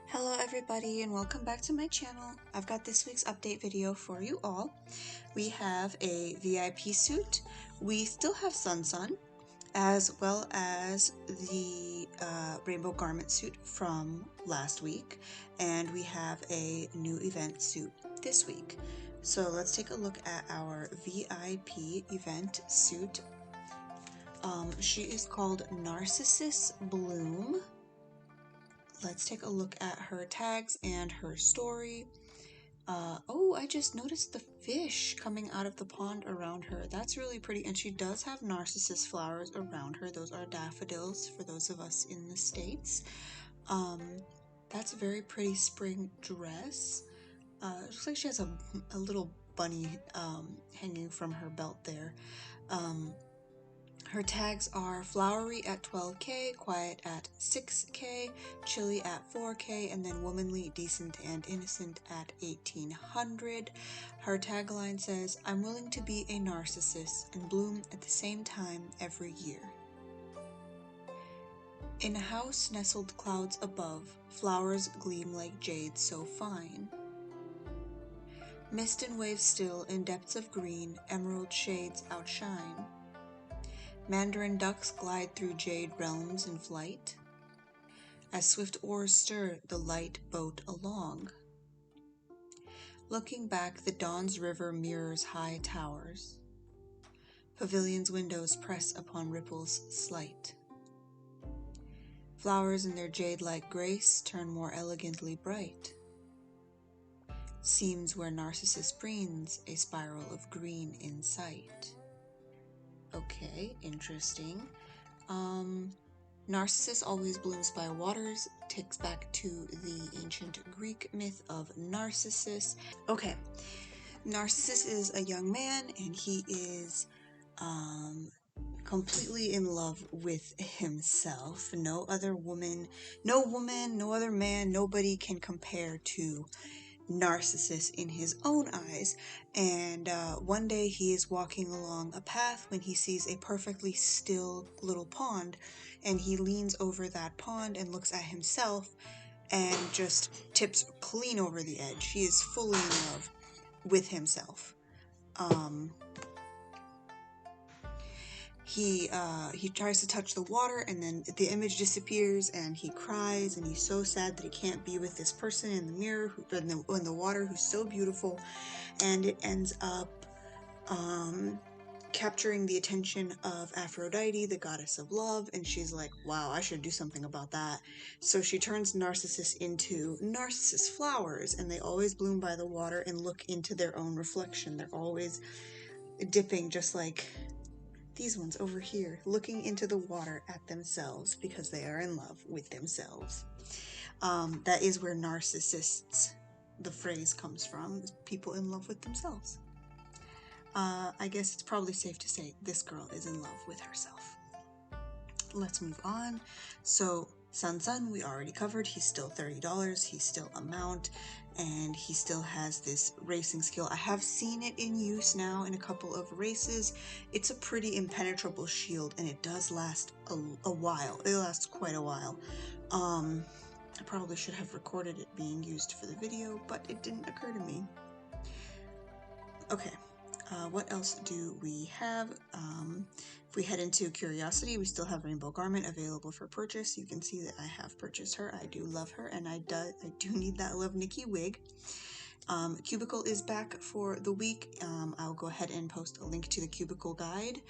Hello everybody and welcome back to my channel. I've got this week's update video for you all. We have a VIP suit. We still have Sun Sun, as well as the rainbow garment suit from last week, and we have a new event suit this week. So let's take a look at our VIP event suit. She is called Narcissus Bloom. Let's take a look at her tags and her story. Oh, I just noticed the fish coming out of the pond around her. That's really pretty. And she does have narcissus flowers around her. Those are daffodils for those of us in the States. That's a very pretty spring dress. It looks like she has a little bunny hanging from her belt there. Her tags are flowery at 12K, quiet at 6K, chilly at 4K, and then womanly, decent, and innocent at 1800. Her tagline says, "I'm willing to be a narcissus and bloom at the same time every year." In a house nestled clouds above, flowers gleam like jade so fine. Mist and waves still in depths of green, emerald shades outshine. Mandarin ducks glide through jade realms in flight, as swift oars stir the light boat along. Looking back, the dawn's river mirrors high towers. Pavilion's windows press upon ripples slight. Flowers in their jade-like grace turn more elegantly bright. Seems where Narcissus breathes a spiral of green in sight. Okay, interesting. Narcissus always blooms by waters, takes back to the ancient Greek myth of Narcissus. Okay, Narcissus is a young man and he is completely in love with himself. No other woman, no other man, nobody can compare to Narcissus in his own eyes. And one day he is walking along a path when he sees a perfectly still little pond, and he leans over that pond and looks at himself and just tips clean over the edge. He is fully in love with himself. He tries to touch the water, and then the image disappears, and he cries, and he's so sad that he can't be with this person in the mirror, in the water, who's so beautiful, and it ends up capturing the attention of Aphrodite, the goddess of love, and she's like, wow, I should do something about that. So she turns Narcissus into narcissus flowers, and they always bloom by the water and look into their own reflection. They're always dipping, just like these ones over here, looking into the water at themselves because they are in love with themselves. That is where narcissists, the phrase, comes from, people in love with themselves. I guess it's probably safe to say this girl is in love with herself. Let's move on. So Sun Sun, we already covered. He's still $30. He's still a mount, and he still has this racing skill. I have seen it in use now in a couple of races. It's a pretty impenetrable shield, and it does last a while. It lasts quite a while. I probably should have recorded it being used for the video, but it didn't occur to me. Okay. What else do we have? If we head into Curiosity, we still have Rainbow Garment available for purchase. You can see that I have purchased her. I do love her, and I do need that Love Nikki wig. Cubicle is back for the week. I'll go ahead and post a link to the Cubicle guide.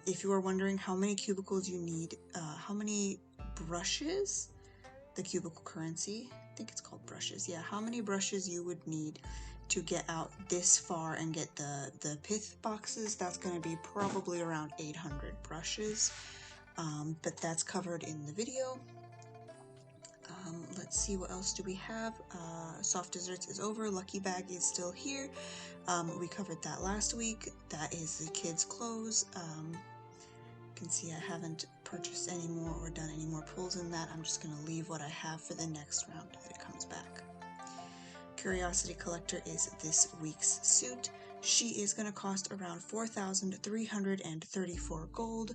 If you are wondering how many cubicles you need, how many brushes, the Cubicle currency, I think it's called brushes, yeah, how many brushes you would need to get out this far and get the pith boxes, that's going to be probably around 800 brushes, but that's covered in the video. Let's see, what else do we have? Soft Desserts is over. Lucky Bag is still here. We covered that last week. That is the kids' clothes. You can see I haven't purchased any more or done any more pulls in that. I'm just going to leave what I have for the next round that it comes back. Curiosity Collector is this week's suit. She is going to cost around 4,334 gold.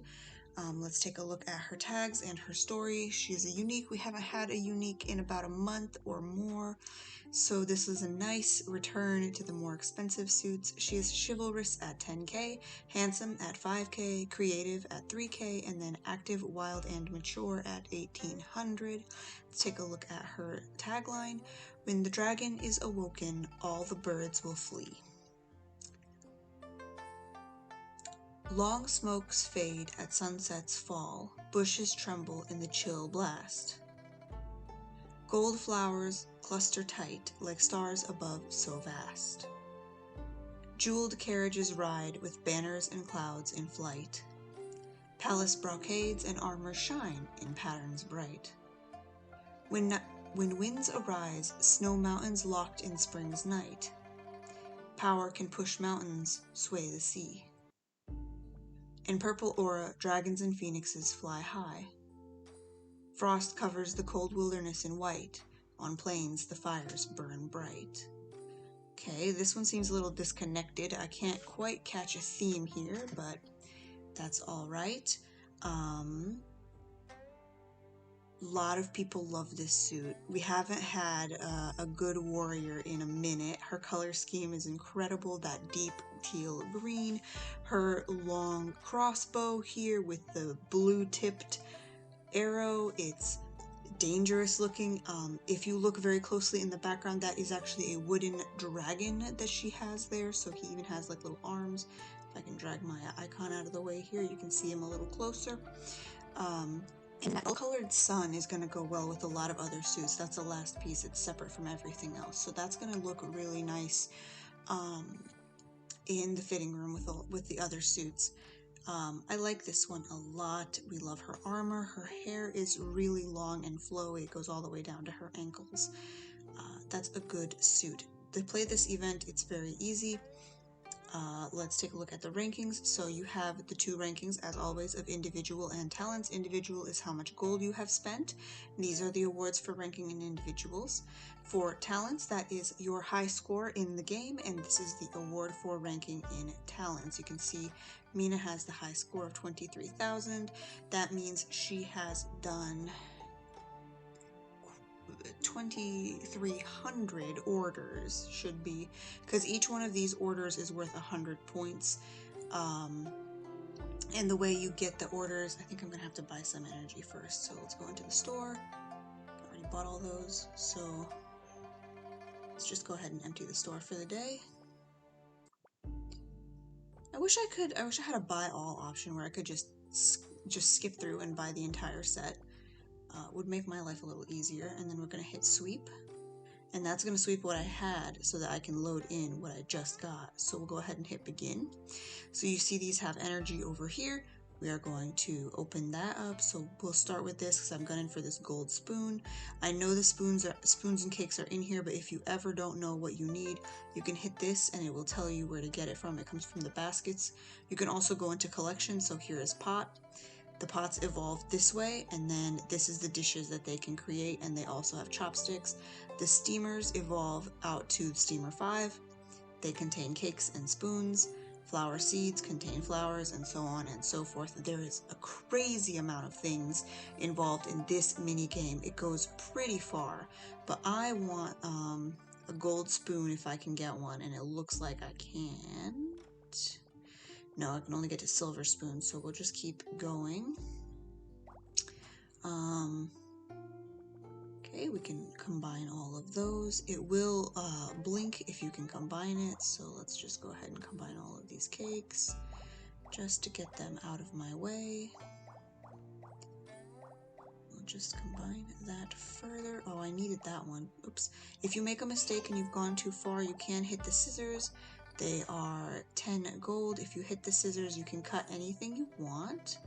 Let's take a look at her tags and her story. She is a unique. We haven't had a unique in about a month or more, so this is a nice return to the more expensive suits. She is chivalrous at 10k, handsome at 5k, creative at 3k, and then active, wild, and mature at 1800. Let's take a look at her tagline. When the dragon is awoken, all the birds will flee. Long smokes fade at sunset's fall, bushes tremble in the chill blast. Gold flowers cluster tight, like stars above so vast. Jeweled carriages ride with banners and clouds in flight. Palace brocades and armor shine in patterns bright. When winds arise, snow mountains locked in spring's night. Power can push mountains, sway the sea. In purple aura, dragons and phoenixes fly high. Frost covers the cold wilderness in white. On plains, the fires burn bright. Okay, this one seems a little disconnected. I can't quite catch a theme here, but that's all right. Lot of people love this suit. We haven't had a good warrior in a minute. Her color scheme is incredible, that deep teal green. Her long crossbow here with the blue tipped arrow, it's dangerous looking. If you look very closely in the background, that is actually a wooden dragon that she has there, so he even has like little arms. If I can drag my icon out of the way here, you can see him a little closer. And that colored sun is going to go well with a lot of other suits. That's the last piece. It's separate from everything else. So that's going to look really nice in the fitting room with the other suits. I like this one a lot. We love her armor. Her hair is really long and flowy. It goes all the way down to her ankles. That's a good suit. To play this event, it's very easy. Let's take a look at the rankings. So you have the two rankings, as always, of individual and talents. Individual is how much gold you have spent. These are the awards for ranking in individuals. For talents, that is your high score in the game, and this is the award for ranking in talents. You can see Mina has the high score of 23,000. That means she has done 2,300 orders, should be, because each one of these orders is worth 100 points. And the way you get the orders, I think I'm gonna have to buy some energy first, so let's go into the store. I already bought all those, so let's just go ahead and empty the store for the day. I wish I had a buy all option where I could just skip through and buy the entire set. Would make my life a little easier. And then we're gonna hit sweep, and that's gonna sweep what I had so that I can load in what I just got. So we'll go ahead and hit begin. So you see these have energy over here. We are going to open that up. So we'll start with this because I'm gunning for this gold spoon. I know the spoons and cakes are in here, but if you ever don't know what you need, you can hit this and it will tell you where to get it from. It comes from the baskets. You can also go into collection. So here is pot. The pots evolve this way, and then this is the dishes that they can create, and they also have chopsticks. The steamers evolve out to steamer 5. They contain cakes and spoons. Flower seeds contain flowers, and so on and so forth. There is a crazy amount of things involved in this mini game. It goes pretty far, but I want a gold spoon if I can get one, and it looks like I can't. No, I can only get to silver spoon, so we'll just keep going. Okay, we can combine all of those. It will blink if you can combine it, so let's just go ahead and combine all of these cakes just to get them out of my way. We'll just combine that further. Oh, I needed that one. Oops. If you make a mistake and you've gone too far, you can hit the scissors. They are 10 gold. If you hit the scissors, you can cut anything you want.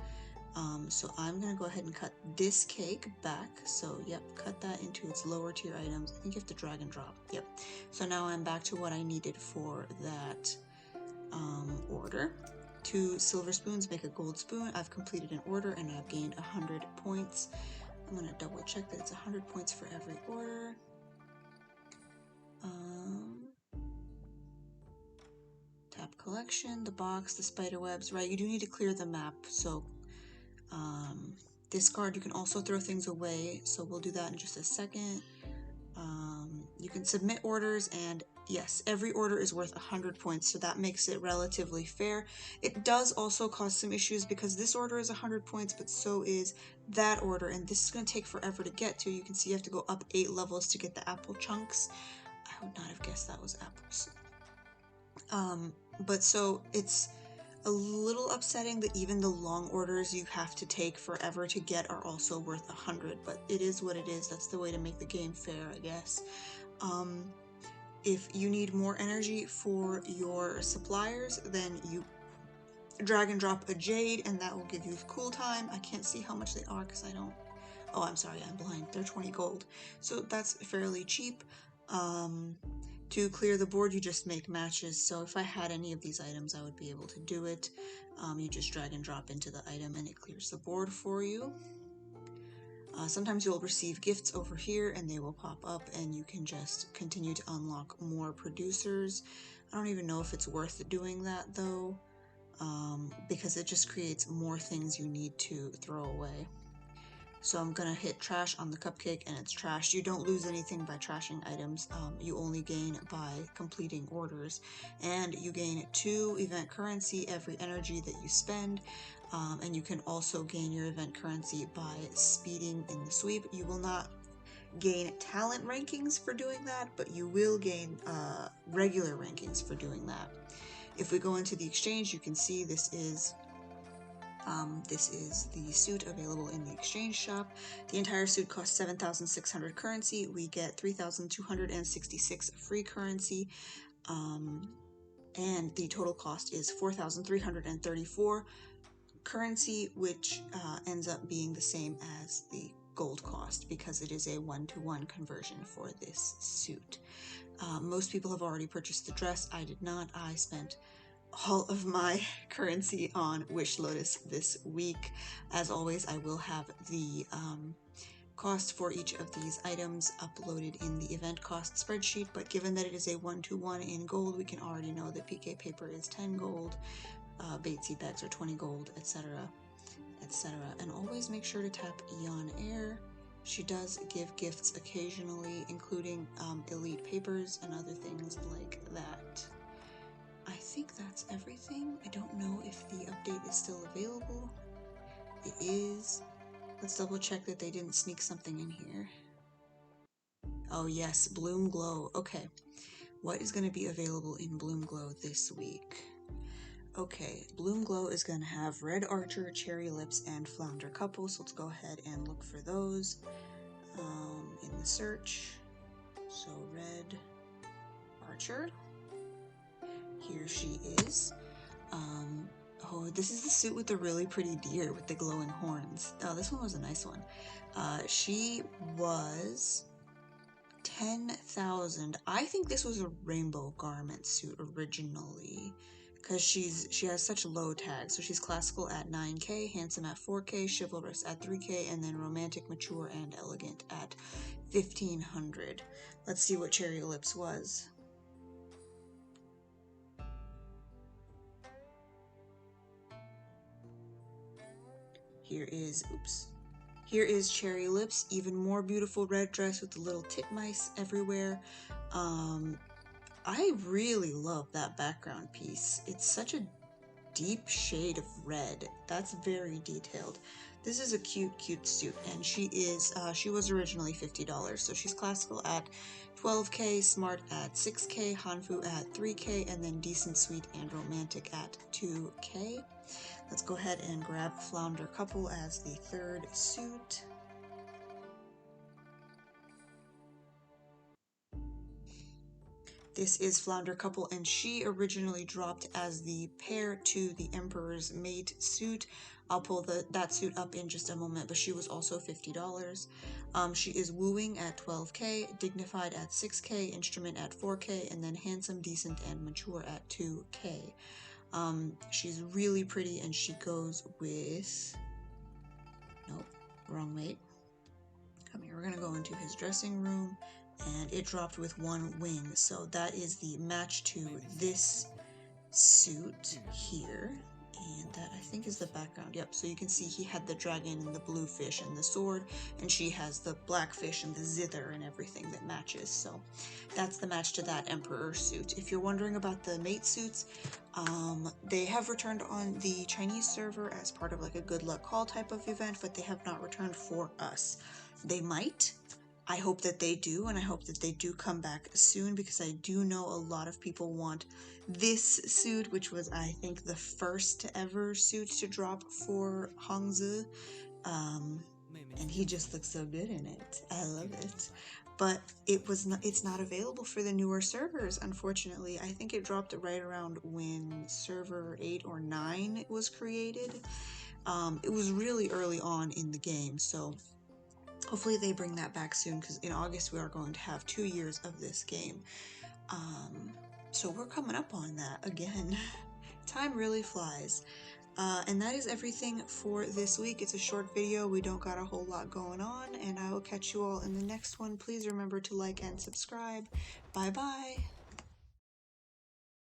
So I'm going to go ahead and cut this cake back. So, yep, cut that into its lower tier items. I think you have to drag and drop. Yep. So now I'm back to what I needed for that order. 2 silver spoons make a gold spoon. I've completed an order and I've gained 100 points. I'm going to double check that it's 100 points for every order. Tap collection, the box, the spider webs, right? You do need to clear the map, so Discard. You can also throw things away, so we'll do that in just a second. You can submit orders, and yes, every order is worth 100 points, so that makes it relatively fair. It does also cause some issues because this order is 100 points, but so is that order, and this is going to take forever to get to. You can see you have to go up 8 levels to get the apple chunks. I would not have guessed that was apples. But so it's a little upsetting that even the long orders you have to take forever to get are also worth 100, but it is what it is. That's the way to make the game fair, I guess. If you need more energy for your suppliers, then you drag and drop a jade, and that will give you cool time. I can't see how much they are because I don't... Oh, I'm sorry, I'm blind. They're 20 gold. So that's fairly cheap. To clear the board, you just make matches. So if I had any of these items, I would be able to do it. You just drag and drop into the item and it clears the board for you. Sometimes you'll receive gifts over here and they will pop up and you can just continue to unlock more producers. I don't even know if it's worth doing that though, because it just creates more things you need to throw away. So I'm gonna hit trash on the cupcake and it's trashed. You don't lose anything by trashing items. You only gain by completing orders. And you gain 2 event currency every energy that you spend. And you can also gain your event currency by speeding in the sweep. You will not gain talent rankings for doing that, but you will gain regular rankings for doing that. If we go into the exchange, you can see this is the suit available in the exchange shop. The entire suit costs 7,600 currency. We get 3,266 free currency, and the total cost is 4,334 currency, which ends up being the same as the gold cost because it is a 1-to-1 conversion for this suit. Most people have already purchased the dress. I did not. I spent all of my currency on Wish Lotus this week. As always, I will have the cost for each of these items uploaded in the event cost spreadsheet, but given that it is a 1-to-1 in gold, we can already know that PK paper is 10 gold, bait seed bags are 20 gold, etc., etc. And always make sure to tap Eon Air. She does give gifts occasionally, including elite papers and other things like that. I think that's everything. I don't know if the update is still available. It is. Let's double check that they didn't sneak something in here. Oh yes, Bloom Glow. Okay, what is going to be available in Bloom Glow this week? Okay, Bloom Glow is going to have Red Archer, Cherry Lips, and Flounder Couple, so let's go ahead and look for those in the search. So Red Archer. Here she is. Oh, this is the suit with the really pretty deer with the glowing horns. Oh, this one was a nice one. She was 10,000. I think this was a rainbow garment suit originally, because she has such low tags. So she's classical at 9k, handsome at 4k, chivalrous at 3k, and then romantic, mature, and elegant at 1,500. Let's see what Cherry Lips was. Here is Cherry Lips, even more beautiful red dress with the little titmice everywhere. I really love that background piece. It's such a deep shade of red. That's very detailed. This is a cute suit, and she was originally $50, so she's classical at 12k, smart at 6k, hanfu at 3k, and then decent, sweet, and romantic at 2k. Let's go ahead and grab Flounder Couple as the third suit. This is Flounder Couple, and she originally dropped as the pair to the Emperor's Mate suit. I'll pull that suit up in just a moment, but she was also $50. She is wooing at 12k, dignified at 6k, instrument at 4k, and then handsome, decent, and mature at 2k. She's really pretty, and she goes with... Nope, wrong mate. Come here, we're gonna go into his dressing room, and it dropped with 1 wing, so that is the match to this suit here, And that, I think, is the background. Yep, so you can see he had the dragon and the blue fish and the sword, and she has the black fish and the zither and everything that matches. So that's the match to that Emperor suit. If you're wondering about the mate suits, they have returned on the Chinese server as part of like a good luck call type of event, but they have not returned for us. They might. I hope that they do, and I hope that they do come back soon, because I do know a lot of people want this suit, which was, I think, the first ever suit to drop for Hangzhe. And he just looks so good in it. I love it. But it's not available for the newer servers, unfortunately. I think it dropped right around when server 8 or 9 was created. It was really early on in the game, so hopefully they bring that back soon, because in August we are going to have 2 years of this game. So we're coming up on that again. Time really flies. And that is everything for this week. It's a short video. We don't got a whole lot going on, and I will catch you all in the next one. Please remember to like and subscribe. Bye bye.